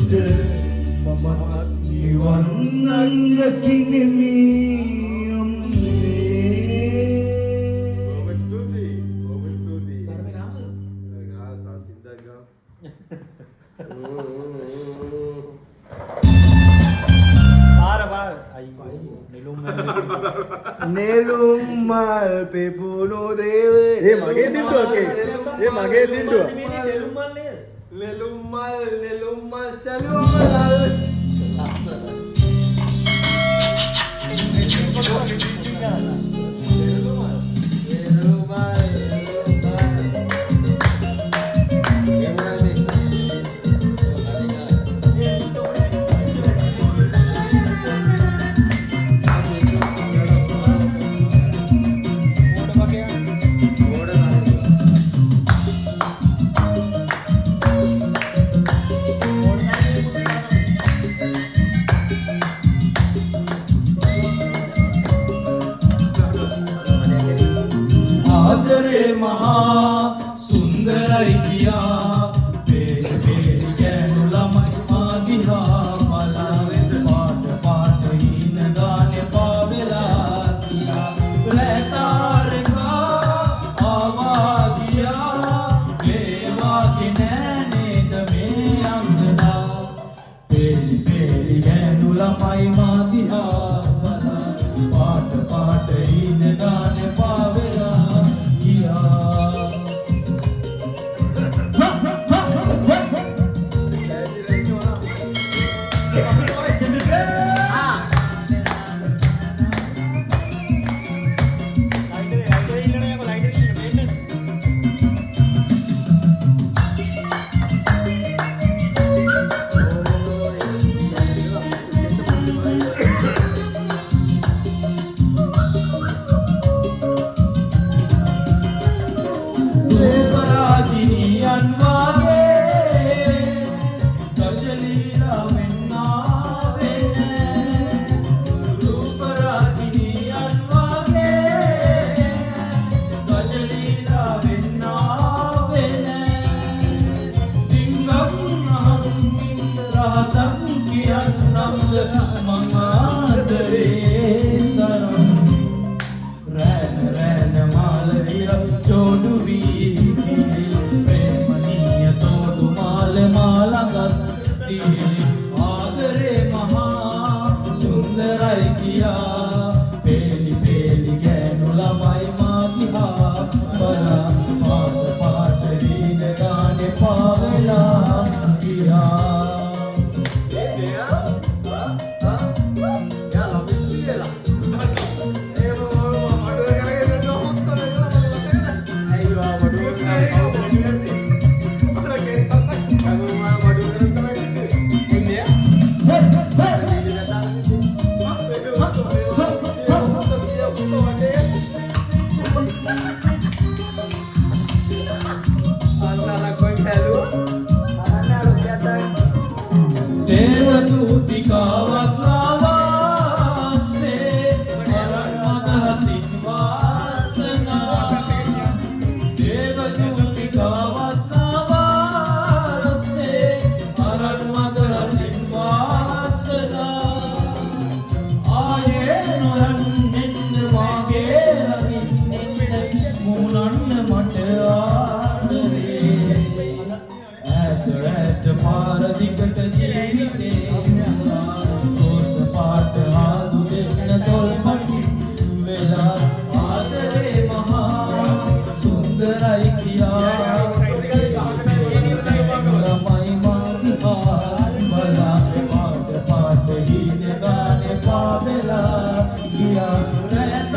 මමත් නිවන් දකින්නෙමි නෙළුම් මල් පෙපුණු දේව මගේ සින්දුවක් මගේ සින්දුව නෙළුම් මල් සැලුවමල් ආදරේ මහා සුන්දරයි කියා පේලි පේලි ගෑනු ළමයි මා දිහා බලවෙද පාට පාට හින ගානේ පාවෙලා කියා ලෑතාරකා ආවා ගියා ඒවාගේ නෑ නේද මේ අංගනා පේලි පේලි ගෑනු ළමයි මා දිහා බලා පාට පාට හින ගානේ පාවෙලා ආදරේ මහා සුන්දරයි කියා පේලි පේලි ගෑනු ළමයි මා දිහා බලා පාට පාට හින ගානේ පාවෙලා ගියා देवदूतिकावत वासे मदहसिन वासना देवदूतिकावत वासे मदहसिन वासना आये नोरन्न वागे रगिन्ने मुनन्न मट आदरे ऐत ऐत पार दिगट जीविते पाट